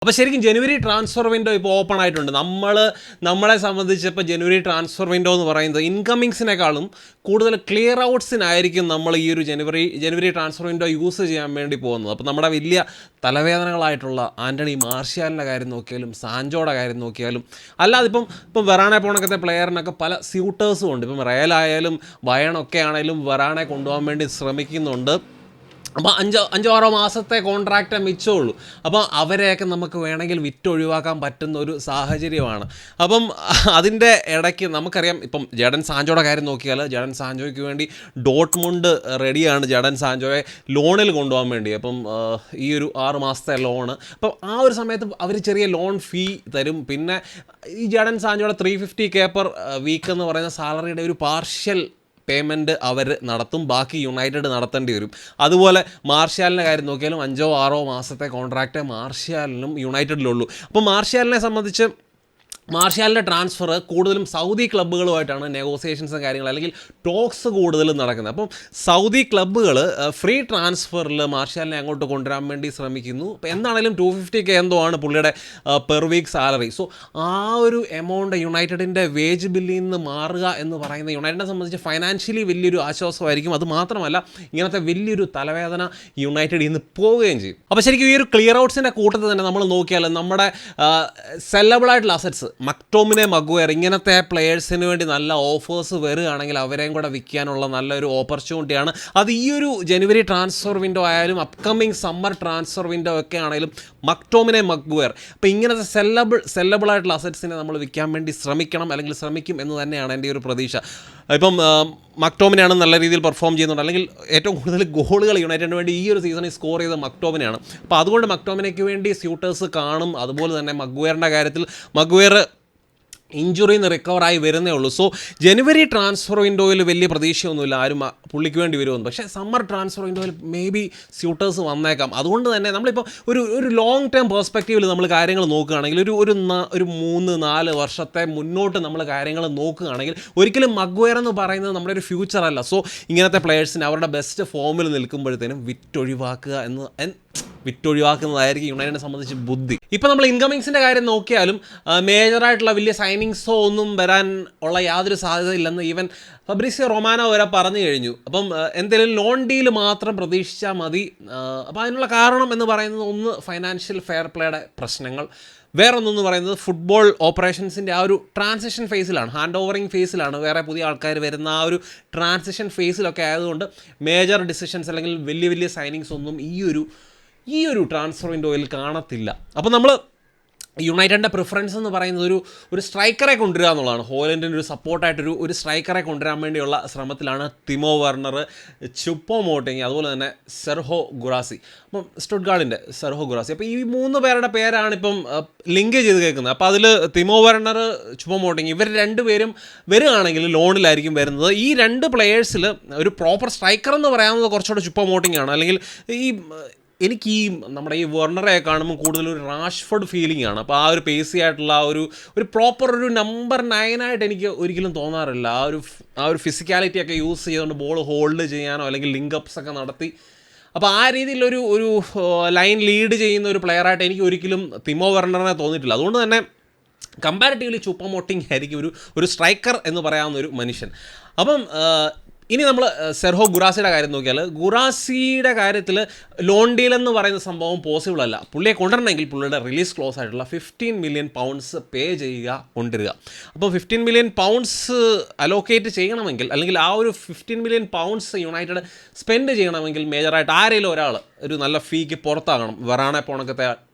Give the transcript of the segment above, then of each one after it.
അപ്പോൾ ശരിക്കും ജനുവരി transfer window ഇപ്പോൾ ഓപ്പൺ ആയിട്ടുണ്ട്. നമ്മളെ സംബന്ധിച്ച് ഇപ്പോൾ ജനുവരി ട്രാൻസ്ഫർ വിൻഡോ എന്ന് പറയുന്നത് ഇൻകമിങ്സിനേക്കാളും കൂടുതൽ ക്ലിയർ ഔട്ട്സിനായിരിക്കും നമ്മൾ ഈ ഒരു ജനുവരി ട്രാൻസ്ഫർ വിൻഡോ യൂസ് ചെയ്യാൻ വേണ്ടി പോകുന്നത്. അപ്പോൾ നമ്മുടെ വലിയ തലവേദനകളായിട്ടുള്ള ആൻ്റണി മാർഷ്യാലിൻ്റെ കാര്യം നോക്കിയാലും സാൻജോയുടെ കാര്യം നോക്കിയാലും അല്ലാതെ ഇപ്പം വെറാനെ പോണക്കത്തെ പ്ലെയറിനൊക്കെ പല സ്യൂട്ടേഴ്സും ഉണ്ട്. ഇപ്പം റയലായാലും ബയണൊക്കെ ആണെങ്കിലും വെറാനെ കൊണ്ടുപോകാൻ വേണ്ടി ശ്രമിക്കുന്നുണ്ട്. അപ്പോൾ 5-6 മാസത്തെ കോൺട്രാക്റ്റ് മിച്ചമുള്ളൂ. അപ്പോൾ അവരെയൊക്കെ നമുക്ക് വേണമെങ്കിൽ വിറ്റൊഴിവാക്കാൻ പറ്റുന്ന ഒരു സാഹചര്യമാണ്. അപ്പം അതിൻ്റെ ഇടയ്ക്ക് നമുക്കറിയാം, ഇപ്പം ജഡൻ സാൻജോയുടെ കാര്യം നോക്കിയാൽ ജഡൻ സാൻജോയ്ക്ക് വേണ്ടി ഡോട്ട്മുണ്ട് റെഡിയാണ് ജഡൻ സാൻജോയെ ലോണിൽ കൊണ്ടുപോകാൻ വേണ്ടി. അപ്പം ഈ ഒരു 6 മാസത്തെ ലോണ്, അപ്പം ആ ഒരു സമയത്ത് അവർ ചെറിയ ലോൺ ഫീ തരും. പിന്നെ ഈ ജഡൻ സാൻജോയുടെ 350K പെർ വീക്ക് എന്ന് പറയുന്ന സാലറിയുടെ ഒരു പാർഷ്യൽ പേയ്മെൻറ്റ് അവർ നടത്തും, ബാക്കി യുണൈറ്റഡ് നടത്തേണ്ടി വരും. അതുപോലെ മാർഷ്യാലിൻ്റെ കാര്യം നോക്കിയാലും 5-6 മാസത്തെ കോൺട്രാക്റ്റ് മാർഷ്യാലിനും യുണൈറ്റഡിലുള്ളൂ. അപ്പോൾ മാർഷ്യാലിനെ സംബന്ധിച്ച് മാർഷ്യാലിൻ്റെ ട്രാൻസ്ഫർ കൂടുതലും സൗദി ക്ലബ്ബുകളുമായിട്ടാണ് നെഗോസിയേഷൻസും കാര്യങ്ങൾ അല്ലെങ്കിൽ ടോക്സ് കൂടുതലും നടക്കുന്നത്. അപ്പം സൗദി ക്ലബ്ബുകൾ ഫ്രീ ട്രാൻസ്ഫറിൽ മാർഷ്യാലിനെ അങ്ങോട്ട് കൊണ്ടുവരാൻ വേണ്ടി ശ്രമിക്കുന്നു. അപ്പോൾ എന്താണെങ്കിലും 250K എന്തോ ആണ് പുള്ളിയുടെ പെർ വീക്ക് സാലറി. സോ ആ ഒരു എമൗണ്ട് യുണൈറ്റഡിൻ്റെ വേജ് ബില്ലിൽ നിന്ന് മാറുക എന്ന് പറയുന്നത് യുണൈറ്റഡിനെ സംബന്ധിച്ച് ഫൈനാൻഷ്യലി വലിയൊരു ആശ്വാസമായിരിക്കും. അത് മാത്രമല്ല ഇങ്ങനത്തെ വലിയൊരു തലവേദന യുണൈറ്റഡിൽ നിന്ന് പോവുകയും ചെയ്യും. അപ്പോൾ ശരിക്കും ഈ ഒരു ക്ലിയർ ഔട്ട്സിൻ്റെ കൂട്ടത്തിൽ തന്നെ നമ്മൾ നോക്കിയാൽ നമ്മുടെ സെല്ലബിളായിട്ടുള്ള അസറ്റ്സ് മക്ടോമിനെ മഗ്വയർ ഇങ്ങനത്തെ പ്ലെയേഴ്സിന് വേണ്ടി നല്ല ഓഫേഴ്സ് വരികയാണെങ്കിൽ അവരെയും കൂടെ വിൽക്കാനുള്ള നല്ലൊരു ഓപ്പർച്യൂണിറ്റിയാണ്. അത് ഈ ഒരു ജനുവരി ട്രാൻസ്ഫർ വിൻഡോ ആയാലും അപ്കമിങ് സമ്മർ ട്രാൻസ്ഫർ വിൻഡോ ഒക്കെ ആണെങ്കിലും മക്ടോമിനെ മഗ്വയർ. അപ്പോൾ ഇങ്ങനത്തെ സെല്ലബിളായിട്ടുള്ള അസറ്റ്സിനെ നമ്മൾ വിൽക്കാൻ വേണ്ടി ശ്രമിക്കണം, അല്ലെങ്കിൽ ശ്രമിക്കും എന്ന് തന്നെയാണ് എൻ്റെ ഒരു പ്രതീക്ഷ. ഇപ്പം മക്ടോമിനെയാണ് നല്ല രീതിയിൽ പെർഫോം ചെയ്യുന്നുണ്ട്, അല്ലെങ്കിൽ ഏറ്റവും കൂടുതൽ ഗോളുകൾ യുണൈറ്റഡിന് വേണ്ടി ഈ ഒരു സീസണിൽ സ്കോർ ചെയ്ത മക്ടോമിനെയാണ്. അപ്പോൾ അതുകൊണ്ട് മക്ടോമിനയ്ക്ക് വേണ്ടി സ്യൂട്ടേഴ്സ് കാണും. അതുപോലെ തന്നെ മഗ്വയറിൻ്റെ കാര്യത്തിൽ മഗ്വയർ ഇഞ്ചുറിയിൽ നിന്ന് റിക്കവറായി വരുന്നേ ഉള്ളൂ. സോ ജനുവരി ട്രാൻസ്ഫർ വിൻഡോയിൽ വലിയ പ്രതീക്ഷയൊന്നുമില്ല ആരും പുള്ളിക്ക് വേണ്ടി വരുമെന്ന്. പക്ഷേ സമ്മർ ട്രാൻസ്ഫർ വിൻഡോയിൽ മേ ബി സ്യൂട്ടേഴ്സ് വന്നേക്കാം. അതുകൊണ്ട് തന്നെ നമ്മളിപ്പോൾ ഒരു ലോങ് ടേം പെർസ്പെക്റ്റീവിൽ നമ്മൾ കാര്യങ്ങൾ നോക്കുകയാണെങ്കിൽ ഒരു 3-4 വർഷത്തെ മുന്നോട്ട് നമ്മൾ കാര്യങ്ങൾ നോക്കുകയാണെങ്കിൽ ഒരിക്കലും മഗ്വയർ എന്ന് പറയുന്നത് നമ്മുടെ ഒരു ഫ്യൂച്ചർ അല്ല. സോ ഇങ്ങനത്തെ പ്ലെയേഴ്സിന് അവരുടെ ബെസ്റ്റ് ഫോമിൽ നിൽക്കുമ്പോഴത്തേനും വിറ്റൊഴിവാക്കുന്നതായിരിക്കും യുണൈറ്റഡിനെ സംബന്ധിച്ച് ബുദ്ധി. ഇപ്പോൾ നമ്മൾ ഇൻകമിങ്സിൻ്റെ കാര്യം നോക്കിയാലും മേജറായിട്ടുള്ള വലിയ സൈനിങ്സോ ഒന്നും വരാൻ ഉള്ള യാതൊരു സാധ്യതയില്ലെന്ന് ഈവൻ ഫബ്രീസിയോ റൊമാനോ വരെ പറഞ്ഞു കഴിഞ്ഞു. അപ്പം എന്തെങ്കിലും ലോൺ ഡീൽ മാത്രം പ്രതീക്ഷിച്ചാൽ മതി. അപ്പോൾ അതിനുള്ള കാരണം എന്ന് പറയുന്നത് ഒന്ന് ഫൈനാൻഷ്യൽ ഫെയർ പ്ലേയുടെ പ്രശ്നങ്ങൾ, വേറൊന്നെന്ന് പറയുന്നത് ഫുട്ബോൾ ഓപ്പറേഷൻസിൻ്റെ ആ ഒരു ട്രാൻസിഷൻ ഫേസിലാണ്, ഹാൻഡ് ഓവറിങ് ഫേസിലാണ്. വേറെ പുതിയ ആൾക്കാർ വരുന്ന ആ ഒരു ട്രാൻസിഷൻ ഫേസിലൊക്കെ ആയതുകൊണ്ട് മേജർ ഡിസിഷൻസ് അല്ലെങ്കിൽ വലിയ സൈനിങ്സ് ഒന്നും ഈ ഒരു ട്രാൻസ്ഫർ വിൻഡോയിൽ കാണത്തില്ല. അപ്പോൾ നമ്മൾ യുണൈറ്റഡിൻ്റെ പ്രിഫറൻസ് എന്ന് പറയുന്നത് ഒരു സ്ട്രൈക്കറെ കൊണ്ടുവരിക എന്നുള്ളതാണ്. ഹോലൻഡിന് ഒരു സപ്പോർട്ടായിട്ടൊരു സ്ട്രൈക്കറെ കൊണ്ടുവരാൻ വേണ്ടിയുള്ള ശ്രമത്തിലാണ് തിമോ വെർണർ, ചുപ്പോമോട്ടിങ്, അതുപോലെ തന്നെ സെർഹോ ഗുറാസി. അപ്പം സ്റ്റുട്ട്ഗാർഡിൻ്റെ സെർഹോ ഗുറാസി. അപ്പോൾ ഈ 3 പേരുടെ പേരാണ് ഇപ്പം ലിങ്ക് ചെയ്ത് കേൾക്കുന്നത്. അപ്പോൾ അതിൽ തിമോ വെർണർ, ചുപ്പോമോട്ടിങ് ഇവർ 2 പേരും വരികയാണെങ്കിൽ ലോണിലായിരിക്കും വരുന്നത്. ഈ 2 പ്ലെയേഴ്സിൽ ഒരു പ്രോപ്പർ സ്ട്രൈക്കർ എന്ന് പറയാവുന്നത് കുറച്ചുകൂടെ ചുപ്പോമോട്ടിങ് ആണ്. അല്ലെങ്കിൽ എനിക്ക് നമ്മുടെ ഈ വെർണറെ കാണുമ്പോൾ കൂടുതലൊരു റാഷ്ഫോർഡ് ഫീലിംഗ് ആണ്. അപ്പോൾ ആ ഒരു പേസി ആയിട്ടുള്ള ഒരു പ്രോപ്പർ ഒരു നമ്പർ 9 ആയിട്ട് എനിക്ക് ഒരിക്കലും തോന്നാറില്ല. ആ ഒരു ഫിസിക്കാലിറ്റി ഒക്കെ യൂസ് ചെയ്തുകൊണ്ട് ബോൾ ഹോൾഡ് ചെയ്യാനോ അല്ലെങ്കിൽ ലിങ്ക് അപ്സ് ഒക്കെ നടത്തി, അപ്പോൾ ആ രീതിയിലൊരു ലൈൻ ലീഡ് ചെയ്യുന്ന ഒരു പ്ലെയറായിട്ട് എനിക്ക് ഒരിക്കലും തിമോ വെർണറിനെ തോന്നിയിട്ടില്ല. അതുകൊണ്ട് തന്നെ കമ്പാരിറ്റീവ്ലി ചുപ്പോമോട്ടിങ് ആയിരിക്കും ഒരു സ്ട്രൈക്കർ എന്ന് പറയാവുന്ന ഒരു മനുഷ്യൻ. അപ്പം ഇനി നമ്മൾ സെർഹോ ഗുറാസിയുടെ കാര്യം നോക്കിയാൽ ഗുറാസിയുടെ കാര്യത്തിൽ ലോൺ ഡീൽ എന്ന് പറയുന്ന സംഭവം പോസിബിൾ അല്ല. പുള്ളിയെ കൊണ്ടുവരണമെങ്കിൽ പുള്ളിയുടെ റിലീസ് ക്ലോസ് ആയിട്ടുള്ള 15 മില്യൺ പൗണ്ട്സ് പേ ചെയ്യുക, കൊണ്ടുവരിക. അപ്പോൾ 15 മില്യൺ പൗണ്ട്സ് അലോക്കേറ്റ് ചെയ്യണമെങ്കിൽ, അല്ലെങ്കിൽ ആ ഒരു 15 മില്യൺ പൗണ്ട്സ് യുണൈറ്റഡ് സ്പെൻഡ് ചെയ്യണമെങ്കിൽ മേജറായിട്ട് ആരെങ്കിലും ഒരാൾ ഒരു നല്ല ഫീക്ക് പുറത്താകണം. വെറാനെ പോണക്കത്തെ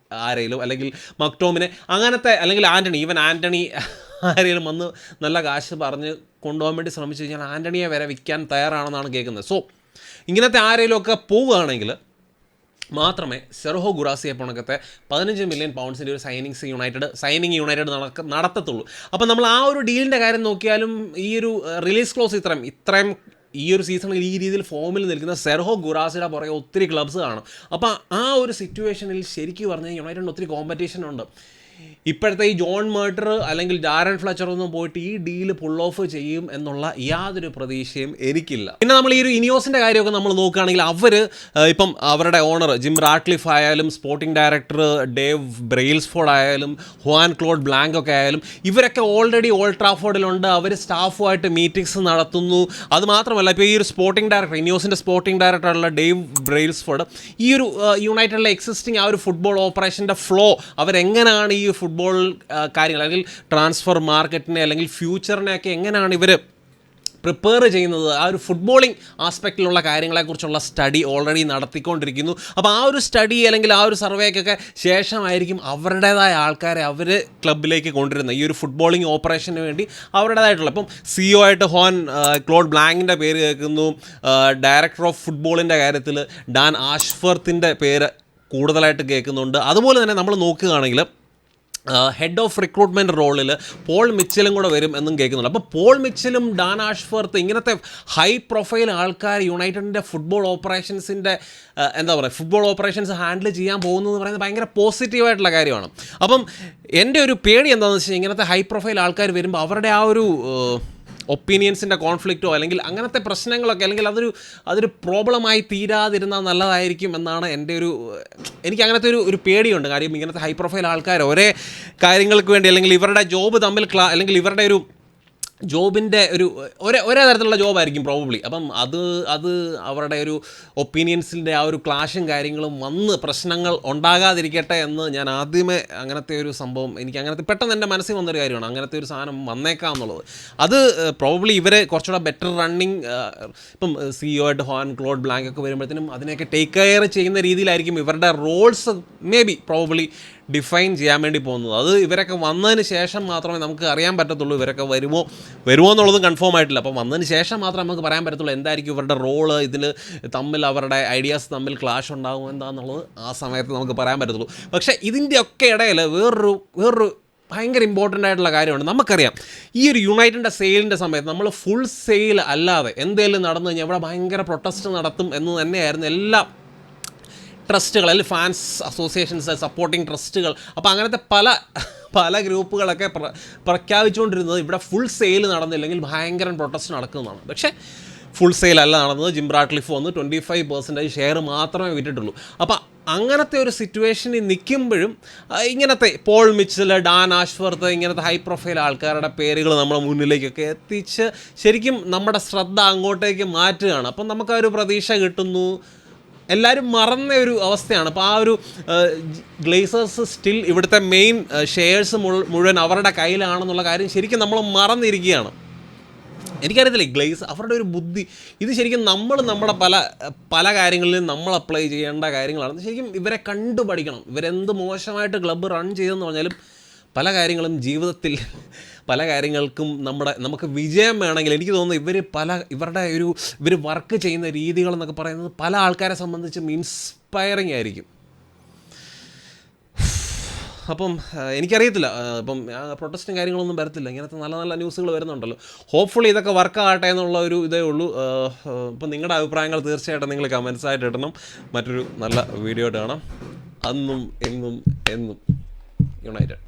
ആരെങ്കിലും, അല്ലെങ്കിൽ മക്ടോമിനെ അങ്ങനത്തെ, അല്ലെങ്കിൽ ആൻ്റണി ആരെങ്കിലും വന്ന് നല്ല കാശ് പറഞ്ഞ് കൊണ്ടുപോകാൻ വേണ്ടി ശ്രമിച്ചു കഴിഞ്ഞാൽ ആൻ്റണിയെ വരെ വിൽക്കാൻ തയ്യാറാണെന്നാണ് കേൾക്കുന്നത്. സോ ഇങ്ങനത്തെ ആരെങ്കിലുമൊക്കെ പോവുകയാണെങ്കിൽ മാത്രമേ സെർഹോ ഗുറാസിയെ പോണക്കത്തെ 15 മില്യൺ പൗണ്ട്സിൻ്റെ ഒരു സൈനിങ് യുണൈറ്റഡ് നടത്തത്തുള്ളൂ. അപ്പോൾ നമ്മൾ ആ ഒരു ഡീലിൻ്റെ കാര്യം നോക്കിയാലും ഈ ഒരു റിലീസ് ക്ലോസ് ഇത്രയും ഈ ഒരു സീസണിൽ ഈ രീതിയിൽ ഫോമിൽ നിൽക്കുന്ന സെർഹോ ഗുറാസിയുടെ പുറകെ ഒത്തിരി ക്ലബ്സ് കാണും. അപ്പോൾ ആ ഒരു സിറ്റുവേഷനിൽ ശരിക്കും പറഞ്ഞാൽ യുണൈറ്റഡിന് ഒത്തിരി കോമ്പറ്റീഷൻ ഉണ്ട്. ഇപ്പോഴത്തെ ഈ ജോൺ മേർട്ടർ അല്ലെങ്കിൽ ഡാരൻ ഫ്ലെച്ചർ ഒന്നും പോയിട്ട് ഈ ഡീല് പുൾ ഓഫ് ചെയ്യും എന്നുള്ള യാതൊരു പ്രതീക്ഷയും എനിക്കില്ല. പിന്നെ നമ്മൾ ഈ ഒരു ഇനിയോസിൻ്റെ കാര്യമൊക്കെ നമ്മൾ നോക്കുകയാണെങ്കിൽ അവർ ഇപ്പം അവരുടെ ഓണർ ജിം റാഡ്ക്ലിഫ് ആയാലും സ്പോർട്ടിംഗ് ഡയറക്ടർ ഡേവ് ബ്രെയിൽസ്ഫോർഡ് ആയാലും ഹുവാൻ ക്ലോഡ് ബ്ലാങ്ക് ഒക്കെ ആയാലും ഇവരൊക്കെ ഓൾറെഡി ഓൾഡ് ട്രാഫോർഡിലുണ്ട്. അവർ സ്റ്റാഫുമായിട്ട് മീറ്റിംഗ്സ് നടത്തുന്നു. അതുമാത്രമല്ല ഇപ്പോൾ ഈ ഒരു സ്പോർട്ടിംഗ് ഡയറക്ടർ ഇനിയോസിൻ്റെ സ്പോർട്ടിംഗ് ഡയറക്ടറുള്ള ഡേവ് ബ്രെയിൽസ്ഫോർഡ് ഈ ഒരു യുണൈറ്റഡിലെ എക്സിസ്റ്റിംഗ് ആ ഒരു ഫുട്ബോൾ ഓപ്പറേഷൻ്റെ ഫ്ലോ അവരെങ്ങനെയാണ് ഈ ഫുട്ബോൾ കാര്യങ്ങൾ അല്ലെങ്കിൽ ട്രാൻസ്ഫർ മാർക്കറ്റിനെ അല്ലെങ്കിൽ ഫ്യൂച്ചറിനെയൊക്കെ എങ്ങനെയാണ് ഇവർ പ്രിപ്പയർ ചെയ്യുന്നത്, ആ ഒരു ഫുട്ബോളിംഗ് ആസ്പെക്റ്റിലുള്ള കാര്യങ്ങളെക്കുറിച്ചുള്ള സ്റ്റഡി ഓൾറെഡി നടത്തിക്കൊണ്ടിരിക്കുന്നു. അപ്പോൾ ആ ഒരു സ്റ്റഡി അല്ലെങ്കിൽ ആ ഒരു സർവേക്കൊക്കെ ശേഷമായിരിക്കും അവരുടേതായ ആൾക്കാരെ അവർ ക്ലബിലേക്ക് കൊണ്ടുവരുന്നത്. ഈ ഒരു ഫുട്ബോളിംഗ് ഓപ്പറേഷന് വേണ്ടി അവരുടേതായിട്ടുള്ള ഇപ്പം CEO ആയിട്ട് ക്ലോഡ് ബ്ലാങ്കിൻ്റെ പേര് കേൾക്കുന്നു. ഡയറക്ടർ ഓഫ് ഫുട്ബോളിൻ്റെ കാര്യത്തിൽ ഡാൻ ആഷ്വർത്തിൻ്റെ പേര് കൂടുതലായിട്ട് കേൾക്കുന്നുണ്ട്. അതുപോലെ തന്നെ നമ്മൾ നോക്കുകയാണെങ്കിൽ ഹെഡ് ഓഫ് റിക്രൂട്ട്മെൻറ്റ് റോളിൽ പോൾ മിച്ചലും കൂടെ വരും എന്നും കേൾക്കുന്നുണ്ട്. അപ്പോൾ പോൾ മിച്ചലും ഡാൻ ആഷ്വർത്ത് ഇങ്ങനത്തെ ഹൈ പ്രൊഫൈൽ ആൾക്കാർ യുണൈറ്റഡിൻ്റെ ഫുട്ബോൾ ഓപ്പറേഷൻസിൻ്റെ എന്താ പറയുക ഫുട്ബോൾ ഓപ്പറേഷൻസ് ഹാൻഡിൽ ചെയ്യാൻ പോകുന്നതെന്ന് പറയുന്നത് ഭയങ്കര പോസിറ്റീവായിട്ടുള്ള കാര്യമാണ്. അപ്പം എൻ്റെ ഒരു പേടി എന്താണെന്ന് വെച്ച് കഴിഞ്ഞാൽ ഇങ്ങനത്തെ ഹൈ പ്രൊഫൈൽ ആൾക്കാർ വരുമ്പോൾ അവരുടെ ആ ഒരു ഒപ്പീനിയൻസിൻ്റെ കോൺഫ്ലിക്റ്റോ അല്ലെങ്കിൽ അങ്ങനത്തെ പ്രശ്നങ്ങളൊക്കെ അല്ലെങ്കിൽ അതൊരു പ്രോബ്ലമായി തീരാതിരുന്നാൽ നല്ലതായിരിക്കും എന്നാണ് എൻ്റെ എനിക്ക് അങ്ങനത്തെ ഒരു പേടിയുണ്ട്. കാര്യം ഇങ്ങനത്തെ ഹൈ പ്രൊഫൈൽ ആൾക്കാർ ഒരേ കാര്യങ്ങൾക്ക് വേണ്ടി അല്ലെങ്കിൽ ഇവരുടെ ജോബ് തമ്മിൽ അല്ലെങ്കിൽ ഇവരുടെ ഒരു ജോബിൻ്റെ ഒരേ തരത്തിലുള്ള ജോബായിരിക്കും പ്രോബബ്ലി. അപ്പം അത് അവരുടെ ഒരു ഒപ്പീനിയൻസിൻ്റെ ആ ഒരു ക്ലാഷും കാര്യങ്ങളും വന്ന് പ്രശ്നങ്ങൾ ഉണ്ടാകാതിരിക്കട്ടെ എന്ന് ഞാൻ ആദ്യമേ അങ്ങനത്തെ ഒരു സംഭവം എനിക്ക് അങ്ങനത്തെ പെട്ടെന്ന് എൻ്റെ മനസ്സിൽ വന്നൊരു കാര്യമാണ്. അങ്ങനത്തെ ഒരു സാധനം വന്നേക്കാം എന്നുള്ളത്. അത് പ്രോബബ്ലി ഇവരെ കുറച്ചുകൂടെ ബെറ്റർ റണ്ണിങ് ഇപ്പം CEO ആയിട്ട് ഹോൻ ക്ലോഡ് ബ്ലാങ്ക് ഒക്കെ വരുമ്പോഴത്തേനും അതിനെയൊക്കെ ടേക്ക് കെയർ ചെയ്യുന്ന രീതിയിലായിരിക്കും ഇവരുടെ roles may be probably define ചെയ്യാൻ വേണ്ടി പോകുന്നത്. അത് ഇവരൊക്കെ വന്നതിന് ശേഷം മാത്രമേ നമുക്ക് അറിയാൻ പറ്റത്തുള്ളൂ. ഇവരൊക്കെ വരുമോ എന്നുള്ളതും കൺഫേം ആയിട്ടില്ല. അപ്പം വന്നതിന് ശേഷം മാത്രമേ നമുക്ക് പറയാൻ പറ്റത്തുള്ളൂ എന്തായിരിക്കും ഇവരുടെ റോള്, ഇതിൽ തമ്മിൽ അവരുടെ ഐഡിയാസ് തമ്മിൽ ക്ലാഷ് ഉണ്ടാകും എന്താണെന്നുള്ളത് ആ സമയത്ത് നമുക്ക് പറയാൻ പറ്റത്തുള്ളൂ. പക്ഷേ ഇതിൻ്റെയൊക്കെ ഇടയിൽ വേറൊരു ഭയങ്കര ഇമ്പോർട്ടൻ്റ് ആയിട്ടുള്ള കാര്യമാണ്. നമുക്കറിയാം ഈ ഒരു യുണൈറ്റഡിൻ്റെ സെയിലിൻ്റെ സമയത്ത് നമ്മൾ ഫുൾ സെയിൽ അല്ലാതെ എന്തെങ്കിലും നടന്നു കഴിഞ്ഞാൽ ഇവിടെ ഭയങ്കര പ്രൊട്ടസ്റ്റ് നടത്തും എന്ന് തന്നെയായിരുന്നു എല്ലാ ട്രസ്റ്റുകൾ അല്ലെങ്കിൽ ഫാൻസ് അസോസിയേഷൻസ് സപ്പോർട്ടിംഗ് ട്രസ്റ്റുകൾ. അപ്പോൾ അങ്ങനത്തെ പല ഗ്രൂപ്പുകളൊക്കെ പ്രഖ്യാപിച്ചുകൊണ്ടിരുന്നത് ഇവിടെ ഫുൾ സെയിൽ നടന്നില്ലെങ്കിൽ ഭയങ്കര പ്രൊട്ടസ്റ്റ് നടക്കുന്നതാണ്. പക്ഷേ ഫുൾ സെയിൽ അല്ല നടന്നത്. ജിം റാഡ്ക്ലിഫ് വന്ന് 25% ഷെയർ മാത്രമേ വിറ്റിട്ടുള്ളൂ. അപ്പോൾ അങ്ങനത്തെ ഒരു സിറ്റുവേഷനിൽ നിൽക്കുമ്പോഴും ഇങ്ങനത്തെ പോൾ മിച്ചൽ, ഡാൻ ആഷ്വർത്ത് ഇങ്ങനത്തെ ഹൈ പ്രൊഫൈൽ ആൾക്കാരുടെ പേരുകൾ നമ്മുടെ മുന്നിലേക്കൊക്കെ എത്തിച്ച് ശരിക്കും നമ്മുടെ ശ്രദ്ധ അങ്ങോട്ടേക്ക് മാറ്റുകയാണ്. അപ്പം നമുക്കാ ഒരു പ്രതീക്ഷ കിട്ടുന്നു. എല്ലാവരും മറന്ന ഒരു അവസ്ഥയാണ്. അപ്പോൾ ആ ഒരു ഗ്ലേസേഴ്സ് സ്റ്റിൽ ഇവിടുത്തെ മെയിൻ ഷെയർസ് മുഴുവൻ അവരുടെ കയ്യിലാണെന്നുള്ള കാര്യം ശരിക്കും നമ്മൾ മറന്നിരിക്കുകയാണ്. എനിക്കറിയത്തില്ല ഗ്ലേസ് അവരുടെ ഒരു ബുദ്ധി ഇത് ശരിക്കും നമ്മുടെ പല കാര്യങ്ങളിലും നമ്മൾ അപ്ലൈ ചെയ്യേണ്ട കാര്യങ്ങളാണ്. ശരിക്കും ഇവരെ കണ്ടുപഠിക്കണം. ഇവരെന്ത് മോശമായിട്ട് ക്ലബ്ബ് റൺ ചെയ്തെന്ന് പറഞ്ഞാലും പല കാര്യങ്ങളും ജീവിതത്തിൽ പല കാര്യങ്ങൾക്കും നമുക്ക് വിജയം വേണമെങ്കിൽ എനിക്ക് തോന്നുന്നു ഇവർ വർക്ക് ചെയ്യുന്ന രീതികളെന്നൊക്കെ പറയുന്നത് പല ആൾക്കാരെ സംബന്ധിച്ചും ഇൻസ്പയറിങ് ആയിരിക്കും. അപ്പം എനിക്കറിയത്തില്ല, ഇപ്പം പ്രൊട്ടസ്റ്റും കാര്യങ്ങളൊന്നും വരത്തില്ല. ഇങ്ങനത്തെ നല്ല നല്ല ന്യൂസുകൾ വരുന്നുണ്ടല്ലോ. ഹോപ്പ്ഫുള്ളി ഇതൊക്കെ വർക്കാകട്ടെ എന്നുള്ള ഒരു ഇതേ ഉള്ളൂ. ഇപ്പം നിങ്ങളുടെ അഭിപ്രായങ്ങൾ തീർച്ചയായിട്ടും നിങ്ങൾ കമൻസ് ആയിട്ട് ഇടണം. മറ്റൊരു നല്ല വീഡിയോ ആയിട്ട് കാണാം. അന്നും എന്നും യുണൈറ്റഡ്.